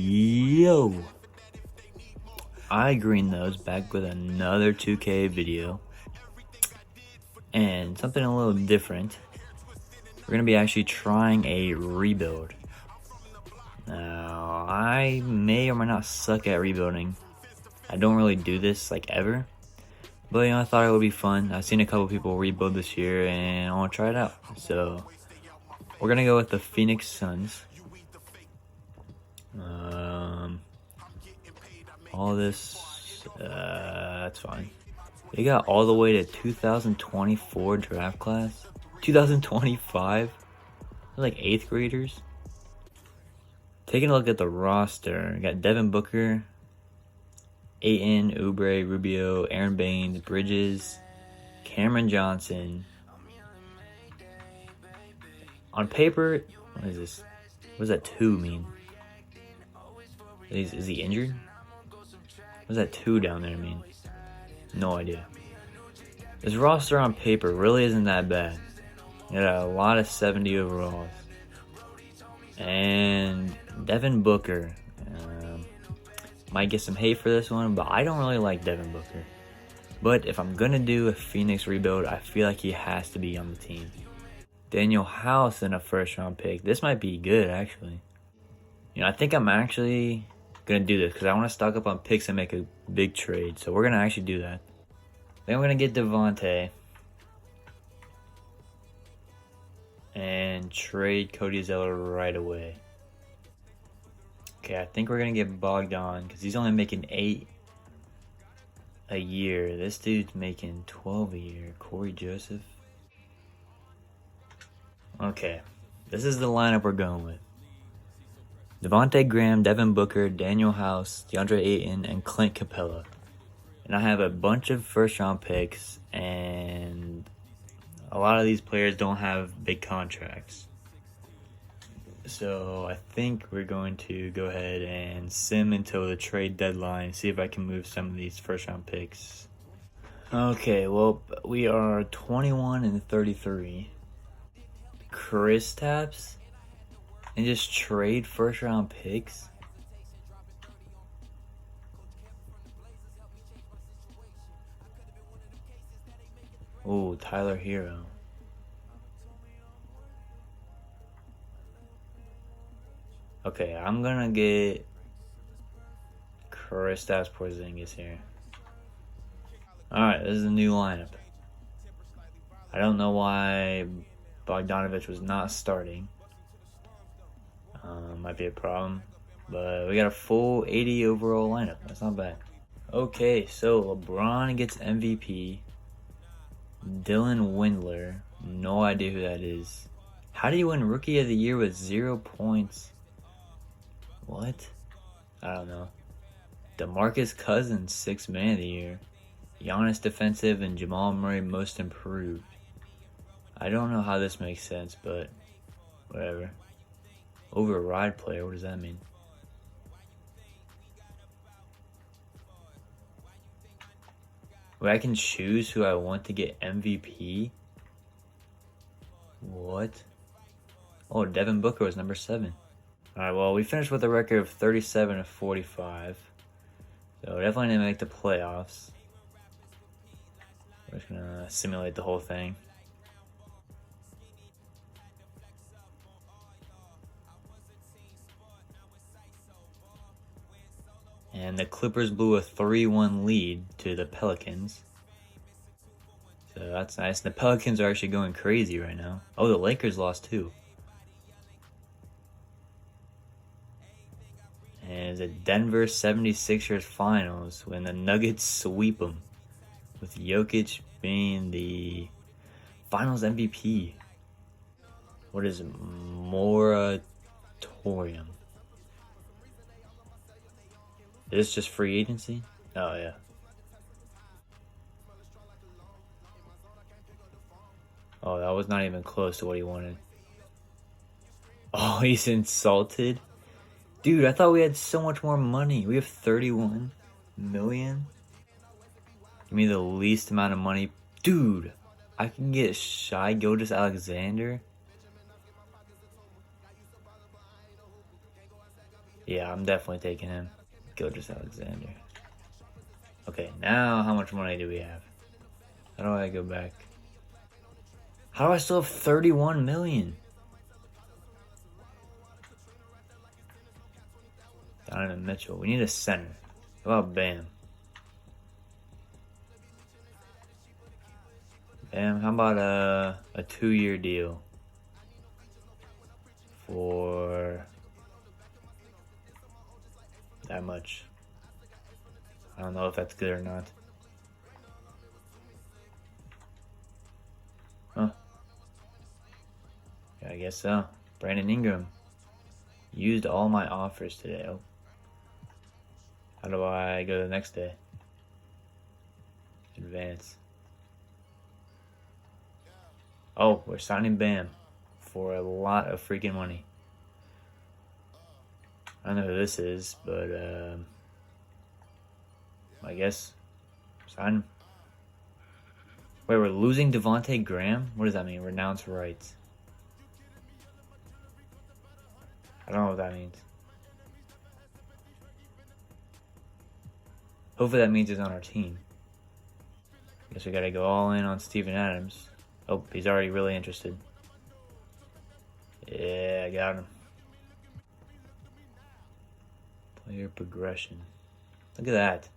Yo, I Green Those back with another 2K video and something a little different. We're gonna be actually trying a rebuild. Now, I may or may not suck at rebuilding. I don't really do this like ever, but I thought it would be fun. I've seen a couple people rebuild this year and I want to try it out. So we're gonna go with the Phoenix Suns. All this, that's fine. They got all the way to 2024 draft class. 2025? They're like 8th graders. Taking a look at the roster, we got Devin Booker, Ayton, Oubre, Rubio, Aaron Baines, Bridges, Cameron Johnson. On paper, what is this? What does that 2 mean? Is he injured? What does that 2 down there mean? No idea. This roster on paper really isn't that bad. You got a lot of 70 overalls. And Devin Booker. Might get some hate for this one, but I don't really like Devin Booker. But if I'm going to do a Phoenix rebuild, I feel like he has to be on the team. Daniel House in a first round pick. This might be good, actually. I think I'm actually going to do this because I want to stock up on picks and make a big trade. So we're going to actually do that. Then we're going to get Devontae and trade Cody Zeller right away. Okay, I think we're going to get Bogdan because he's only making 8 a year. This dude's making 12 a year. Corey Joseph. Okay, this is the lineup we're going with. Devontae Graham, Devin Booker, Daniel House, DeAndre Ayton, and Clint Capella. And I have a bunch of first-round picks, and a lot of these players don't have big contracts. So I think we're going to go ahead and sim until the trade deadline, see if I can move some of these first-round picks. Okay, well, we are 21 and 33. Chris Taps? And just trade first-round picks? Oh, Tyler Hero. Okay, I'm gonna get Kristaps Porzingis here. Alright, this is the new lineup. I don't know why Bogdanovich was not starting. Might be a problem. But we got a full 80 overall lineup. That's not bad. Okay, so LeBron gets MVP. Dylan Windler. No idea who that is. How do you win Rookie of the Year with 0 points? What? I don't know. DeMarcus Cousins, 6th Man of the Year. Giannis Defensive and Jamal Murray Most Improved. I don't know how this makes sense, but whatever. Override player, what does that mean? Wait, I can choose who I want to get MVP? What? Oh, Devin Booker was number 7. Alright, well, we finished with a record of 37 of 45. So definitely didn't make the playoffs. We're just gonna simulate the whole thing. And the Clippers blew a 3-1 lead to the Pelicans. So that's nice. The Pelicans are actually going crazy right now. Oh, the Lakers lost too. And it's a Denver 76ers finals when the Nuggets sweep them. With Jokic being the finals MVP. What is it? Moratorium. Is this just free agency? Oh, yeah. Oh, that was not even close to what he wanted. Oh, he's insulted? Dude, I thought we had so much more money. We have 31 million. Give me the least amount of money. Dude, I can get Shai Gilgeous-Alexander. Yeah, I'm definitely taking him. Gilgeous-Alexander. Okay, now how much money do we have? How do I go back? How do I still have 31 million? Donovan Mitchell. We need a center. How about Bam? Bam, how about a 2-year deal for that much? I don't know if that's good or not. Huh? Yeah, I guess so. Brandon Ingram. Used all my offers today. Oh. How do I go the next day? Advance. Oh, we're signing Bam for a lot of freaking money. I don't know who this is, but I guess sign him. Wait, we're losing Devontae Graham? What does that mean? Renounce rights. I don't know what that means. Hopefully that means he's on our team. Guess we gotta go all in on Steven Adams. Oh, he's already really interested. Yeah, I got him. Player progression. Look at that.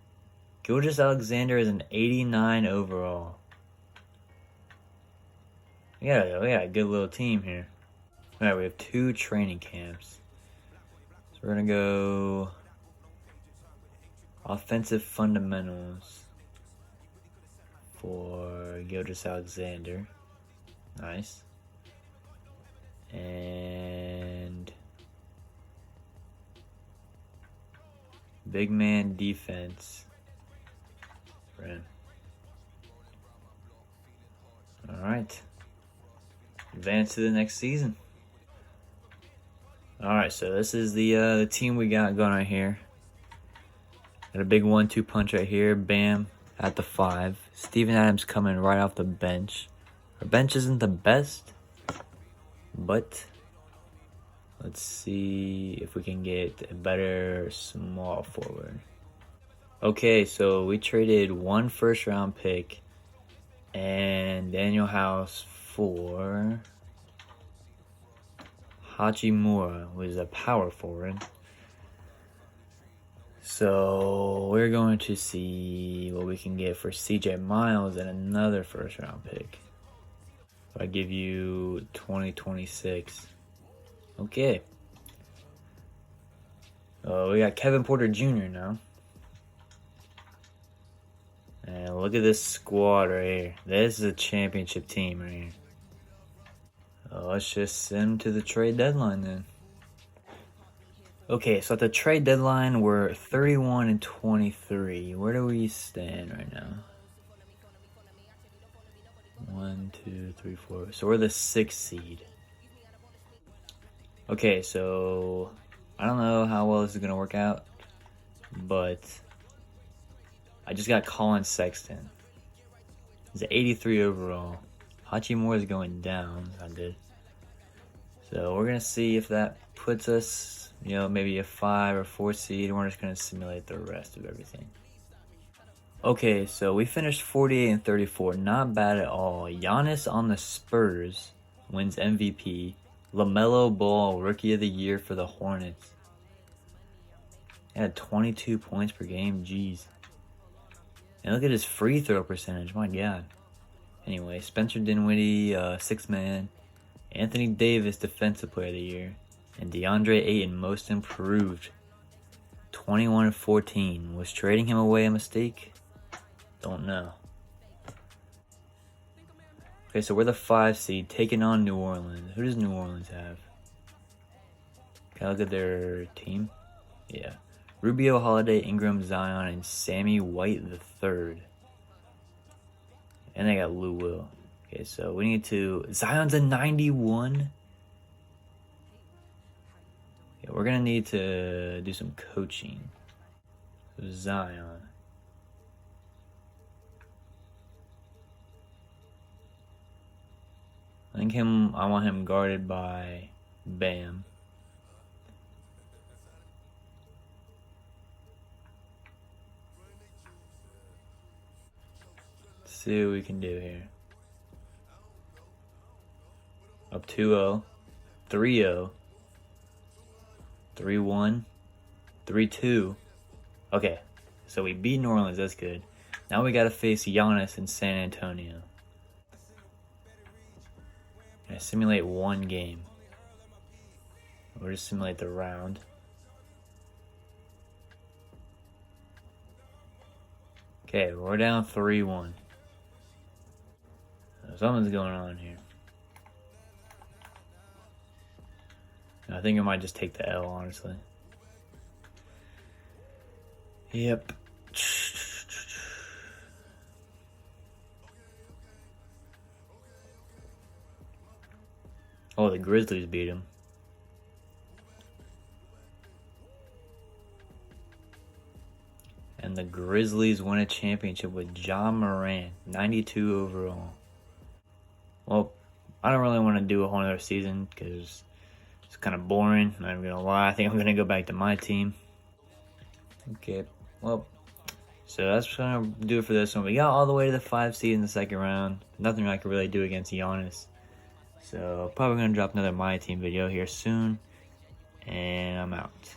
Gilgeous-Alexander is an 89 overall. We got a good little team here. Alright, we have 2 training camps. So we're gonna go offensive fundamentals for Gilgeous-Alexander. Nice. And big man defense for him. Alright. Advance to the next season. Alright, so this is the team we got going right here. Got a big 1-2 punch right here. Bam at the 5. Steven Adams coming right off the bench. Our bench isn't the best, but let's see if we can get a better small forward. Okay, so we traded 1 first-round pick and Daniel House for Hachimura, who is a power forward. So we're going to see what we can get for CJ Miles and another first-round pick. I give you 2026. Okay. We got Kevin Porter Jr. now. And look at this squad right here. This is a championship team right here. Let's just send him to the trade deadline then. Okay, so at the trade deadline, we're 31 and 23. Where do we stand right now? 1, 2, 3, 4. So we're the 6th seed. Okay, so I don't know how well this is gonna work out, but I just got Colin Sexton. He's an 83 overall. Hachimura is going down. I did. So we're gonna see if that puts us, maybe a 5 or 4 seed, and we're just gonna simulate the rest of everything. Okay, so we finished 48 and 34. Not bad at all. Giannis on the Spurs wins MVP. LaMelo Ball, Rookie of the Year for the Hornets. He had 22 points per game. Jeez. And look at his free throw percentage. My God. Anyway, Spencer Dinwiddie, 6th man. Anthony Davis, Defensive Player of the Year. And DeAndre Ayton, Most Improved. 21 and 14. Was trading him away a mistake? Don't know. Okay, so we're the 5 seed taking on New Orleans. Who does New Orleans have? Can I look at their team? Yeah. Rubio, Holiday, Ingram, Zion, and Sammy White III. And they got Lou Will. Okay, so we need to... Zion's a 91? Yeah, we're going to need to do some coaching. So Zion. I want him guarded by Bam. see what we can do here. Up 2-0, 3-0, 3-1, 3-2. Okay, so we beat New Orleans. That's good. Now we got to face Giannis in San Antonio. Gonna simulate one game. We'll just simulate the round. Okay, we're down 3-1. Something's going on here. I think I might just take the L, honestly. Yep. Oh, the Grizzlies beat him. And the Grizzlies won a championship with John Morant, 92 overall. Well, I don't really want to do a whole other season because it's kind of boring. I'm not even gonna lie. I think I'm gonna go back to my team. Okay, well, so that's gonna do it for this one. We got all the way to the 5 seed in the second round. Nothing I could really do against Giannis. So probably gonna drop another My Team video here soon. And I'm out.